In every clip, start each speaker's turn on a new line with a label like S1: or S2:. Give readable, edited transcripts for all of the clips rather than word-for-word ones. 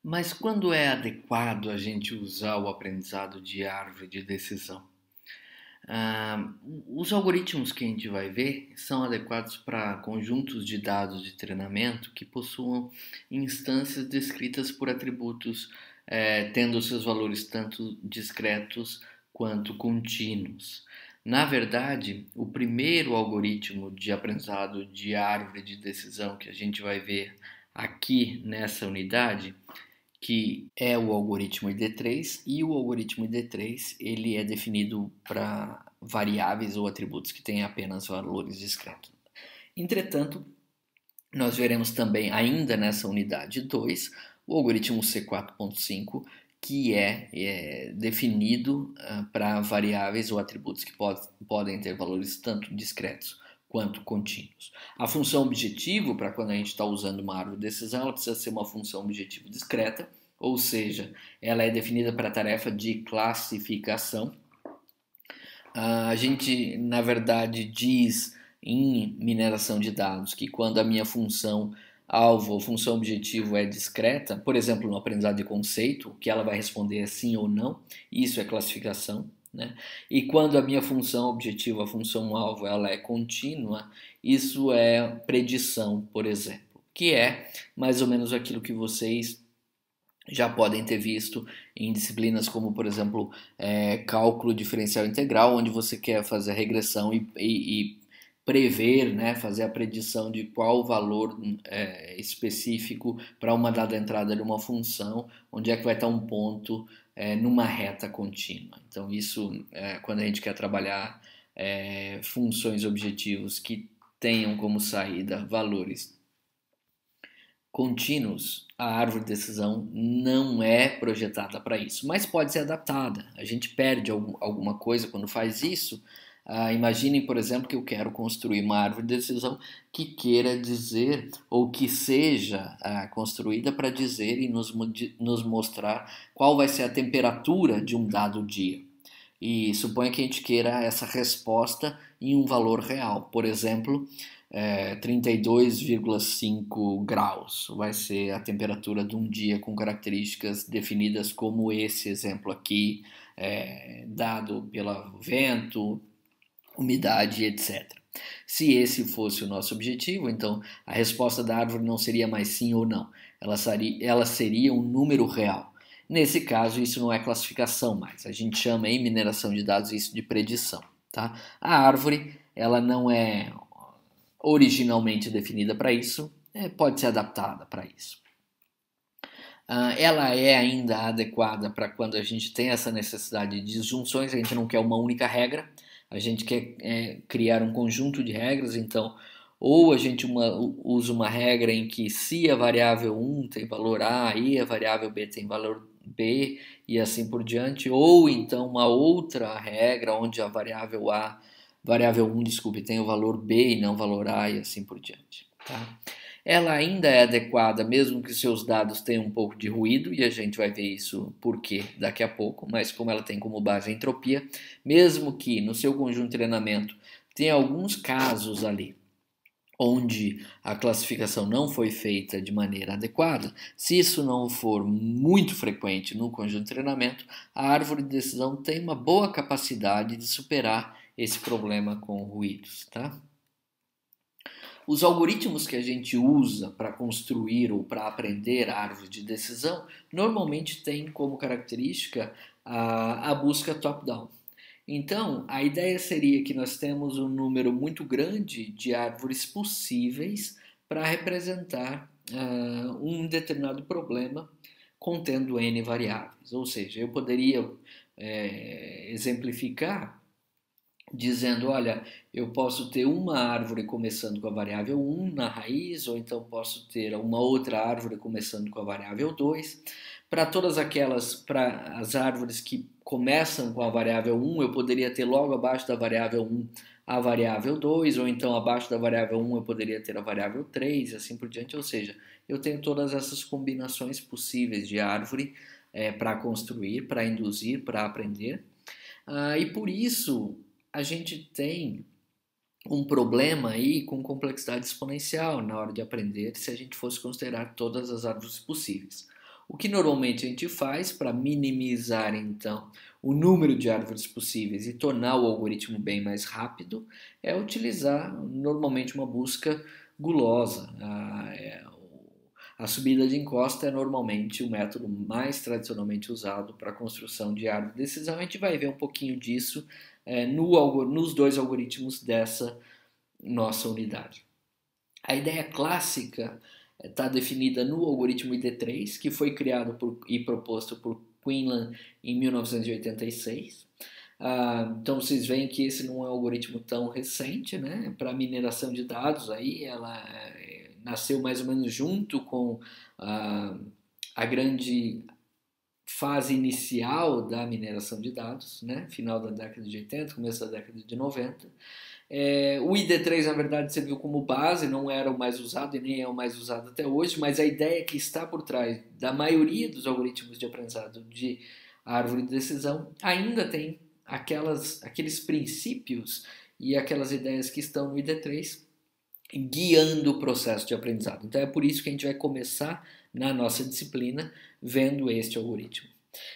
S1: Mas quando é adequado a gente usar o aprendizado de árvore de decisão? Ah, os algoritmos que a gente vai ver são adequados para conjuntos de dados de treinamento que possuam instâncias descritas por atributos, tendo seus valores tanto discretos quanto contínuos. Na verdade, o primeiro algoritmo de aprendizado de árvore de decisão que a gente vai ver aqui nessa unidade que é o algoritmo ID3, e o algoritmo ID3 ele é definido para variáveis ou atributos que têm apenas valores discretos. Entretanto, nós veremos também, ainda nessa unidade 2, o algoritmo C4.5, que é definido para variáveis ou atributos que podem ter valores tanto discretos quanto contínuos. A função objetivo, para quando a gente está usando uma árvore de decisão, ela precisa ser uma função objetivo discreta, ou seja, ela é definida para a tarefa de classificação. A gente, na verdade, diz em mineração de dados que quando a minha função alvo ou função objetivo é discreta, por exemplo, no aprendizado de conceito, que ela vai responder é sim ou não, isso é classificação, né? E quando a minha função objetivo, a função alvo, ela é contínua, isso é predição, por exemplo, que é mais ou menos aquilo que vocês já podem ter visto em disciplinas como, por exemplo, cálculo diferencial integral, onde você quer fazer a regressão e prever, né, fazer a predição de qual valor específico para uma dada entrada de uma função, onde é que vai estar um ponto numa reta contínua. Então, isso, quando a gente quer trabalhar funções objetivos que tenham como saída valores contínuos, a árvore de decisão não é projetada para isso, mas pode ser adaptada. A gente perde alguma coisa quando faz isso. Imaginem, por exemplo, que eu quero construir uma árvore de decisão que queira dizer, ou que seja construída para dizer e nos mostrar qual vai ser a temperatura de um dado dia. E suponha que a gente queira essa resposta em um valor real. Por exemplo, 32,5 graus vai ser a temperatura de um dia com características definidas como esse exemplo aqui, dado pelo vento, umidade, etc. Se esse fosse o nosso objetivo, então a resposta da árvore não seria mais sim ou não, ela seria um número real. Nesse caso, isso não é classificação mais, a gente chama em mineração de dados isso de predição. Tá? A árvore ela não é originalmente definida para isso, pode ser adaptada para isso. Ela é ainda adequada para quando a gente tem essa necessidade de disjunções, a gente não quer uma única regra, a gente quer criar um conjunto de regras, então ou a gente usa uma regra em que se a variável 1 tem valor A e a variável B tem valor B e assim por diante, ou então uma outra regra onde a variável 1, desculpe, tem o valor B e não o valor A e assim por diante. Tá? Ela ainda é adequada, mesmo que seus dados tenham um pouco de ruído, e a gente vai ver isso por quê daqui a pouco, mas como ela tem como base a entropia, mesmo que no seu conjunto de treinamento tenha alguns casos ali onde a classificação não foi feita de maneira adequada, se isso não for muito frequente no conjunto de treinamento, a árvore de decisão tem uma boa capacidade de superar esse problema com ruídos, tá? Os algoritmos que a gente usa para construir ou para aprender a árvore de decisão normalmente têm como característica a busca top-down. Então, a ideia seria que nós temos um número muito grande de árvores possíveis para representar um determinado problema contendo N variáveis. Ou seja, eu poderia exemplificar dizendo, olha, eu posso ter uma árvore começando com a variável 1 na raiz, ou então posso ter uma outra árvore começando com a variável 2. Para todas para as árvores que começam com a variável 1, eu poderia ter logo abaixo da variável 1 a variável 2, ou então abaixo da variável 1 eu poderia ter a variável 3, e assim por diante. Ou seja, eu tenho todas essas combinações possíveis de árvore para construir, para induzir, para aprender. E por isso a gente tem um problema aí com complexidade exponencial na hora de aprender se a gente fosse considerar todas as árvores possíveis. O que normalmente a gente faz para minimizar, então, o número de árvores possíveis e tornar o algoritmo bem mais rápido é utilizar normalmente uma busca gulosa. A subida de encosta é normalmente o método mais tradicionalmente usado para a construção de árvore de decisão. A gente vai ver um pouquinho disso nos dois algoritmos dessa nossa unidade. A ideia clássica está definida no algoritmo ID3, que foi criado e proposto por Quinlan em 1986. Então vocês veem que esse não é um algoritmo tão recente, né? Para mineração de dados, aí ela nasceu mais ou menos junto com a grande fase inicial da mineração de dados, né? Final da década de 80, começo da década de 90. O ID3, na verdade, serviu como base, não era o mais usado e nem é o mais usado até hoje, mas a ideia que está por trás da maioria dos algoritmos de aprendizado de árvore de decisão ainda tem aqueles princípios e aquelas ideias que estão no ID3 guiando o processo de aprendizado. Então é por isso que a gente vai começar na nossa disciplina vendo este algoritmo.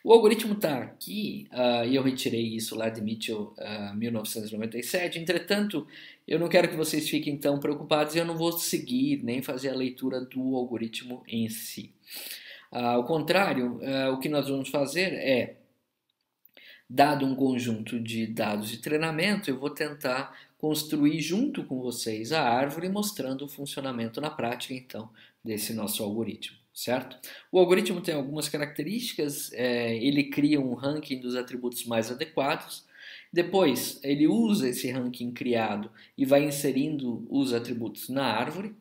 S1: O algoritmo está aqui, e eu retirei isso lá de Mitchell 1997. Entretanto, eu não quero que vocês fiquem tão preocupados e eu não vou seguir nem fazer a leitura do algoritmo em si. Ao contrário, o que nós vamos fazer é, dado um conjunto de dados de treinamento, eu vou tentar construir junto com vocês a árvore, mostrando o funcionamento na prática, então, desse nosso algoritmo. Certo? O algoritmo tem algumas características, ele cria um ranking dos atributos mais adequados, depois ele usa esse ranking criado e vai inserindo os atributos na árvore,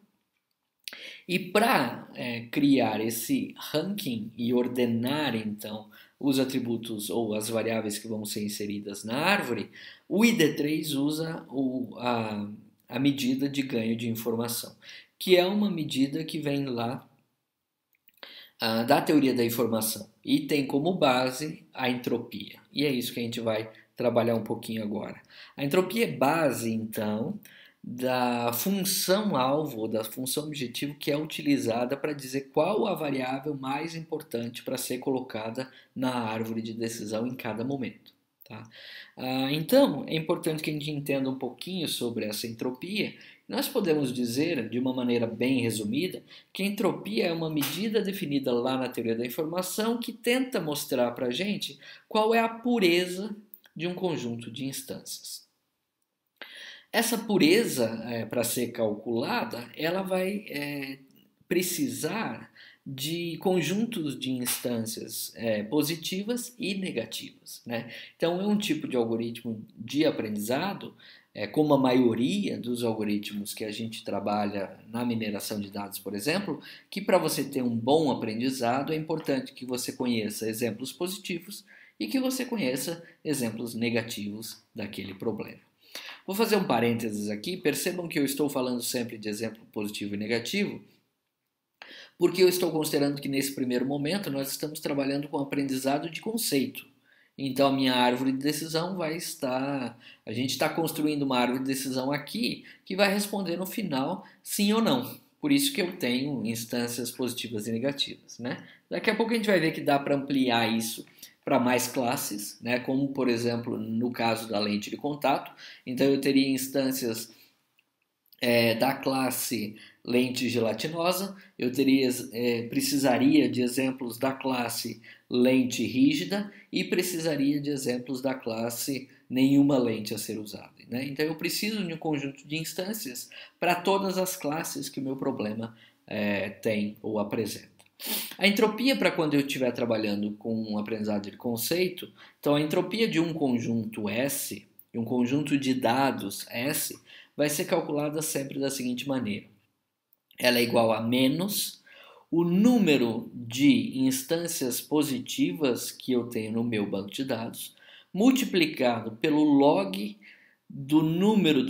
S1: e para criar esse ranking e ordenar então os atributos ou as variáveis que vão ser inseridas na árvore, o ID3 usa a medida de ganho de informação, que é uma medida que vem lá da teoria da informação e tem como base a entropia. E é isso que a gente vai trabalhar um pouquinho agora. A entropia é base, então, da função-alvo, ou da função objetivo que é utilizada para dizer qual a variável mais importante para ser colocada na árvore de decisão em cada momento. Tá? Então, é importante que a gente entenda um pouquinho sobre essa entropia. Nós podemos dizer, de uma maneira bem resumida, que a entropia é uma medida definida lá na teoria da informação que tenta mostrar para a gente qual é a pureza de um conjunto de instâncias. Essa pureza, para ser calculada, ela vai precisar de conjuntos de instâncias positivas e negativas. Né? Então, é um tipo de algoritmo de aprendizado, como a maioria dos algoritmos que a gente trabalha na mineração de dados, por exemplo, que para você ter um bom aprendizado é importante que você conheça exemplos positivos e que você conheça exemplos negativos daquele problema. Vou fazer um parênteses aqui, percebam que eu estou falando sempre de exemplo positivo e negativo, porque eu estou considerando que nesse primeiro momento nós estamos trabalhando com aprendizado de conceito. Então a minha árvore de decisão vai estar... A gente está construindo uma árvore de decisão aqui que vai responder no final sim ou não. Por isso que eu tenho instâncias positivas e negativas. Né? Daqui a pouco a gente vai ver que dá para ampliar isso para mais classes, né? Como por exemplo no caso da lente de contato. Então eu teria instâncias da classe lente gelatinosa, eu precisaria de exemplos da classe lente rígida e precisaria de exemplos da classe nenhuma lente a ser usada. Né? Então eu preciso de um conjunto de instâncias para todas as classes que o meu problema tem ou apresenta. A entropia para quando eu estiver trabalhando com um aprendizado de conceito, então a entropia de um conjunto S, de um conjunto de dados S, vai ser calculada sempre da seguinte maneira. Ela é igual a menos o número de instâncias positivas que eu tenho no meu banco de dados, multiplicado pelo log do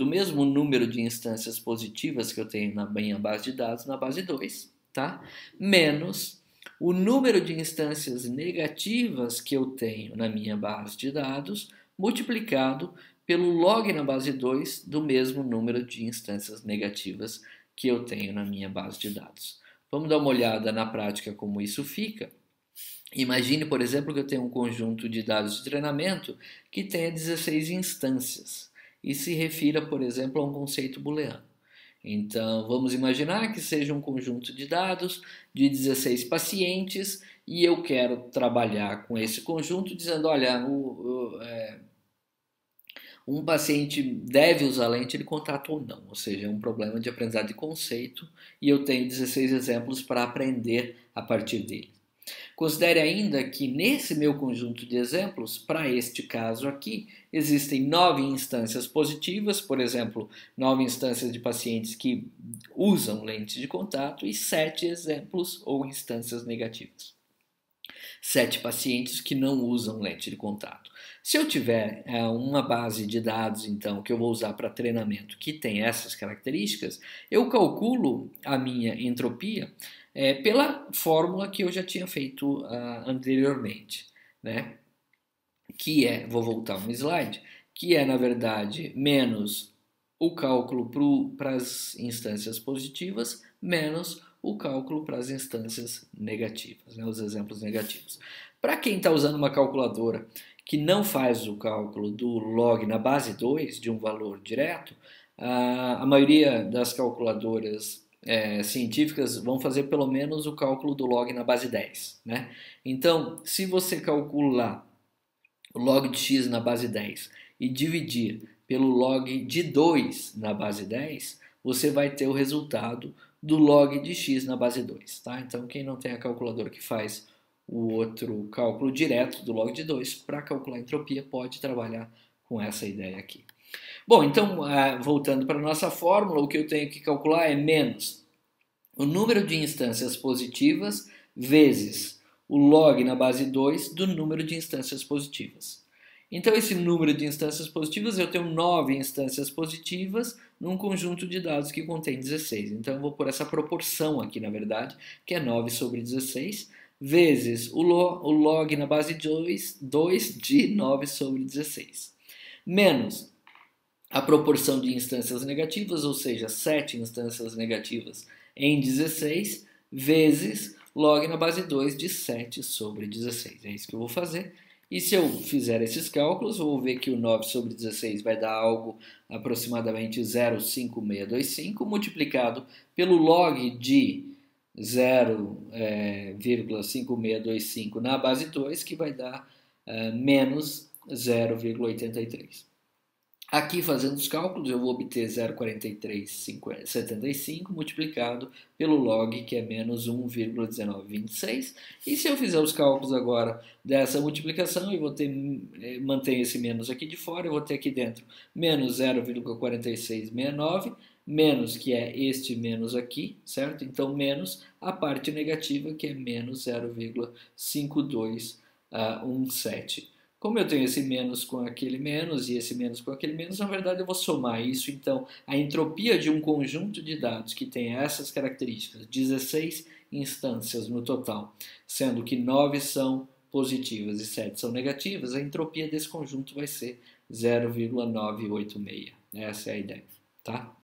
S1: mesmo número de instâncias positivas que eu tenho na minha base de dados, na base 2, tá? Menos o número de instâncias negativas que eu tenho na minha base de dados, multiplicado pelo log na base 2 do mesmo número de instâncias negativas que eu tenho na minha base de dados. Vamos dar uma olhada na prática como isso fica. Imagine, por exemplo, que eu tenho um conjunto de dados de treinamento que tenha 16 instâncias e se refira, por exemplo, a um conceito booleano. Então, vamos imaginar que seja um conjunto de dados de 16 pacientes e eu quero trabalhar com esse conjunto dizendo, olha, um paciente deve usar lente de contato ou não, ou seja, é um problema de aprendizado de conceito e eu tenho 16 exemplos para aprender a partir dele. Considere ainda que nesse meu conjunto de exemplos, para este caso aqui, existem 9 instâncias positivas, por exemplo, 9 instâncias de pacientes que usam lentes de contato e 7 exemplos ou instâncias negativas. 7 pacientes que não usam lente de contato. Se eu tiver uma base de dados, então, que eu vou usar para treinamento que tem essas características, eu calculo a minha entropia pela fórmula que eu já tinha feito anteriormente, né? Que é, vou voltar um slide, que é, na verdade, menos o cálculo para as instâncias positivas, menos o cálculo para as instâncias negativas, né, os exemplos negativos. Para quem está usando uma calculadora que não faz o cálculo do log na base 2 de um valor direto, a maioria das calculadoras científicas vão fazer pelo menos o cálculo do log na base 10. Né? Então, se você calcular o log de x na base 10 e dividir pelo log de 2 na base 10, você vai ter o resultado do log de x na base 2. Tá? Então, quem não tem a calculadora que faz o outro cálculo direto do log de 2 para calcular a entropia pode trabalhar com essa ideia aqui. Bom, então, voltando para a nossa fórmula, o que eu tenho que calcular é menos o número de instâncias positivas vezes o log na base 2 do número de instâncias positivas. Então, esse número de instâncias positivas, eu tenho 9 instâncias positivas num conjunto de dados que contém 16. Então, eu vou por essa proporção aqui, na verdade, que é 9 sobre 16, vezes o log na base 2 de 9 sobre 16. Menos a proporção de instâncias negativas, ou seja, 7 instâncias negativas em 16, vezes log na base 2 de 7 sobre 16. É isso que eu vou fazer. E se eu fizer esses cálculos, eu vou ver que o 9 sobre 16 vai dar algo aproximadamente 0,5625, multiplicado pelo log de 0,5625 na base 2, que vai dar menos 0,83. Aqui, fazendo os cálculos, eu vou obter 0,4375 multiplicado pelo log, que é menos 1,1926. E se eu fizer os cálculos agora dessa multiplicação, eu vou ter, mantenho esse menos aqui de fora, eu vou ter aqui dentro menos 0,4669, menos, que é este menos aqui, certo? Então, menos a parte negativa, que é menos 0,5217. Como eu tenho esse menos com aquele menos e esse menos com aquele menos, na verdade eu vou somar isso. Então, a entropia de um conjunto de dados que tem essas características, 16 instâncias no total, sendo que 9 são positivas e 7 são negativas, a entropia desse conjunto vai ser 0,986. Essa é a ideia, tá?